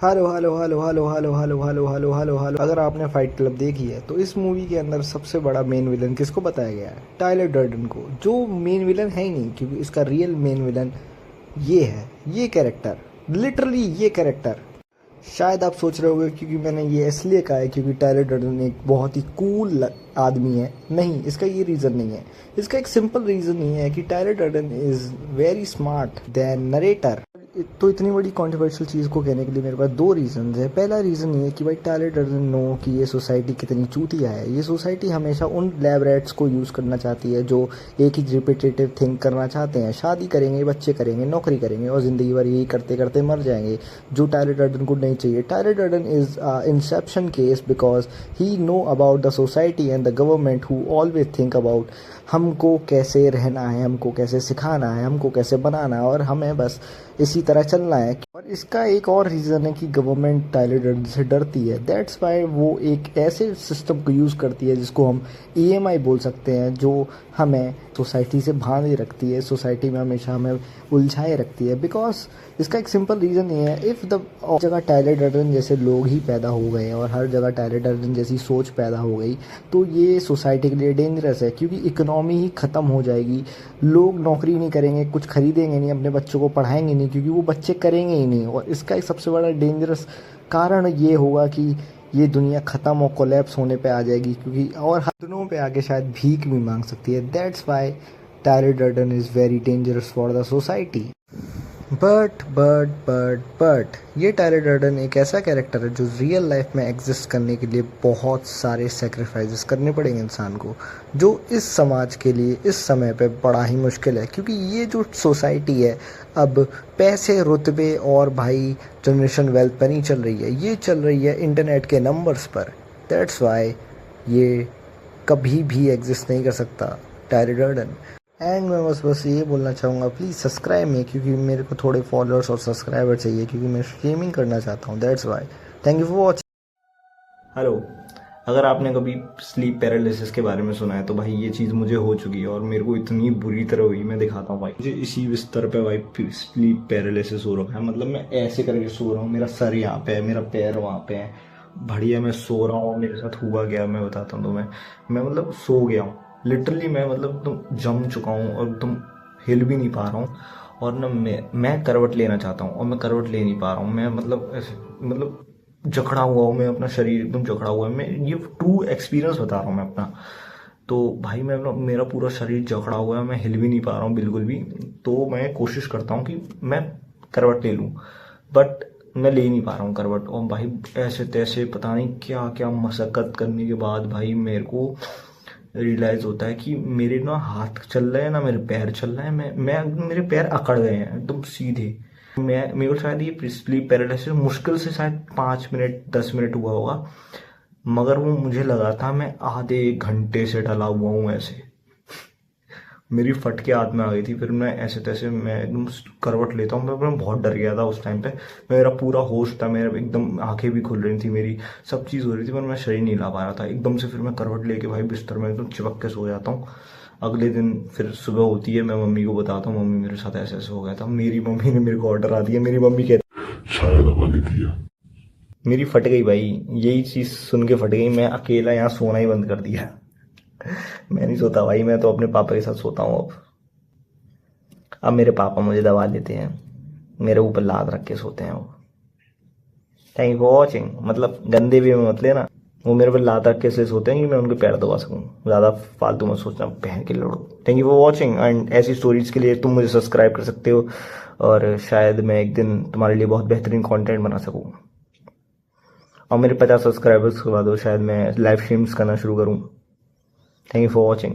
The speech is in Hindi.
Hello hello hello hello hello hello hello hello hello hello. अगर आपने फाइट क्लब देखी है तो इस मूवी के अंदर सबसे बड़ा मेन विलन किसको बताया गया है? टायलर डर्डन को, जो मेन विलन है ही नहीं, क्योंकि इसका रियल मेन विलन ये है, ये कैरेक्टर, लिटरली ये कैरेक्टर। शायद आप सोच रहे होंगे क्योंकि मैंने ये इसलिए कहा है क्योंकि टायलर डर्डन एक बहुत ही कूल आदमी है। नहीं, इसका ये रीज़न नहीं है। इसका एक सिंपल रीज़न ये है कि Tyler Durden is very smart than narrator. तो इतनी बड़ी कॉन्ट्रोवर्शियल चीज़ को कहने के लिए मेरे पास दो रीज़न है। पहला रीज़न ये है कि भाई टायलर डर्डन नो कि ये सोसाइटी कितनी चूतिया है। ये सोसाइटी हमेशा उन लैब रैट्स को यूज़ करना चाहती है जो एक ही रिपीटेटिव थिंक करना चाहते हैं। शादी करेंगे, बच्चे करेंगे, नौकरी करेंगे और ज़िंदगी भर यही करते करते मर जाएंगे, जो टायलर डर्डन को नहीं चाहिए। Tyler Durden is Inception case because he know about the society and the government who always think about हमको कैसे रहना है, हमको कैसे सिखाना है, हमको कैसे बनाना है और हमें बस इसी तरह चलना है। और इसका एक और रीज़न है कि गवर्नमेंट टायलर डर्डन से डरती है। दैट्स वाई वो एक ऐसे सिस्टम को यूज़ करती है जिसको हम ईएमआई बोल सकते हैं, जो हमें सोसाइटी से बांधे रखती है, सोसाइटी में हमेशा हमें उलझाए रखती है। बिकॉज इसका एक सिंपल रीज़न ये है, इफ़ द जगह टायलर डर्डन जैसे लोग ही पैदा हो गए और हर जगह टायलर डर्डन जैसी सोच पैदा हो गई तो ये सोसाइटी के लिए डेंजरस है, क्योंकि इकोनॉमी ही ख़त्म हो जाएगी। लोग नौकरी नहीं करेंगे, कुछ खरीदेंगे नहीं, अपने बच्चों को पढ़ाएंगे नहीं, क्योंकि वो बच्चे करेंगे ही नहीं। और इसका एक सबसे बड़ा डेंजरस कारण ये होगा कि ये दुनिया ख़त्म और कोलैप्स होने पे आ जाएगी, क्योंकि और हाथों पे आके शायद भीख भी मांग सकती है। That's why Tyler Durden is very dangerous for the society. But ये टायलर डर्डन एक ऐसा कैरेक्टर है जो रियल लाइफ में एग्जिस्ट करने के लिए बहुत सारे सेक्रीफाइसेस करने पड़ेंगे इंसान को, जो इस समाज के लिए इस समय पे बड़ा ही मुश्किल है। क्योंकि ये जो सोसाइटी है अब पैसे, रुतबे और भाई जनरेशन वेल्थ पर नहीं चल रही है, ये चल रही है इंटरनेट के नंबर्स पर। दैट्स वाई ये कभी भी एग्जिस्ट नहीं कर सकता, टायलर डर्डन। एंड मैं बस ये बोलना चाहूँगा, प्लीज़ सब्सक्राइब मी, क्योंकि मेरे को थोड़े फॉलोअर्स और सब्सक्राइबर चाहिए, क्योंकि मैं स्ट्रीमिंग करना चाहता हूँ। That's why. Thank you for watching. Hello. अगर आपने कभी स्लीप पैरालिसिस के बारे में सुना है तो भाई ये चीज़ मुझे हो चुकी है और मेरे को इतनी बुरी तरह हुई, मैं दिखाता हूँ भाई। मुझे इसी बिस्तर पे भाई स्लीप पैरालिसिस हो रखा है। मतलब मैं ऐसे करके सो रहा हूँ, मेरा सर यहाँ पे है, मेरा पैर वहाँ पे है, बढ़िया मैं सो रहा हूँ। मेरे साथ हुआ गया मैं बताता हूँ तुम्हें। मैं मतलब सो गया हूँ लिटरली, मैं मतलब एकदम जम चुका हूँ और एकदम हिल भी नहीं पा रहा हूँ। और ना मैं करवट लेना चाहता हूँ और मैं करवट ले नहीं पा रहा हूँ। मैं मतलब ऐसे मतलब जकड़ा हुआ हूँ, मैं अपना शरीर एकदम जकड़ा हुआ है। मैं ये ट्रू एक्सपीरियंस बता रहा हूँ मैं अपना। तो भाई मैं मेरा पूरा शरीर जकड़ा हुआ है, मैं हिल भी नहीं पा रहा हूँ बिल्कुल भी। तो मैं कोशिश करता हूँ कि मैं करवट ले लूँ, बट मैं ले नहीं पा रहा हूँ करवट। और भाई ऐसे तैसे पता नहीं क्या क्या मशक्क़त करने के बाद भाई मेरे को रियलाइज़ होता है कि मेरे ना हाथ चल रहे हैं ना मेरे पैर चल रहे हैं। मैं मेरे पैर अकड़ गए हैं एकदम सीधे। मैं मेरे को शायद ये स्लीप पैरालिसिस मुश्किल से शायद 5 मिनट 10 मिनट हुआ होगा, मगर वो मुझे लगा था मैं आधे एक घंटे से डला हुआ हूँ ऐसे। मेरी फट के हाथ में आ गई थी। फिर मैं ऐसे तैसे मैं एकदम करवट लेता हूँ। मैं बहुत डर गया था उस टाइम पे। मेरा पूरा होश था, मेरा एकदम आंखें भी खुल रही थी, मेरी सब चीज़ हो रही थी, पर मैं शरीर नहीं ला पा रहा था एकदम से। फिर मैं करवट लेके भाई बिस्तर में एकदम चिपक के सो जाता हूँ। अगले दिन फिर सुबह होती है, मैं मम्मी को बताता हूँ, मम्मी मेरे साथ ऐसे ऐसे हो गया था। मेरी मम्मी ने मेरे को ऑर्डर आ दिया। मेरी मम्मी कहती शायद वाली दिया। मेरी फट गई भाई, यही चीज़ सुन के फट गई। मैं अकेला यहाँ सोना ही बंद कर दिया। मैं नहीं सोता भाई, मैं तो अपने पापा के साथ सोता हूँ अब मेरे पापा मुझे दबा देते हैं, मेरे ऊपर लाद रख के सोते हैं वो। Thank you for watching. मतलब गंदे वे में मत लेना, वो मेरे पर लाद रख के इसलिए सोते हैं कि मैं उनके पैर दबा सकूँ। ज़्यादा फालतू मत सोचना, पहन के लड़ो। Thank you for watching. And ऐसी स्टोरीज के लिए तुम मुझे सब्सक्राइब कर सकते हो और शायद मैं एक दिन तुम्हारे लिए बहुत बेहतरीन कंटेंट बना सकूँ। और मेरे 50 सब्सक्राइबर्स के बाद शायद मैं लाइव स्ट्रीम्स करना शुरू करूँ। Thank you for watching.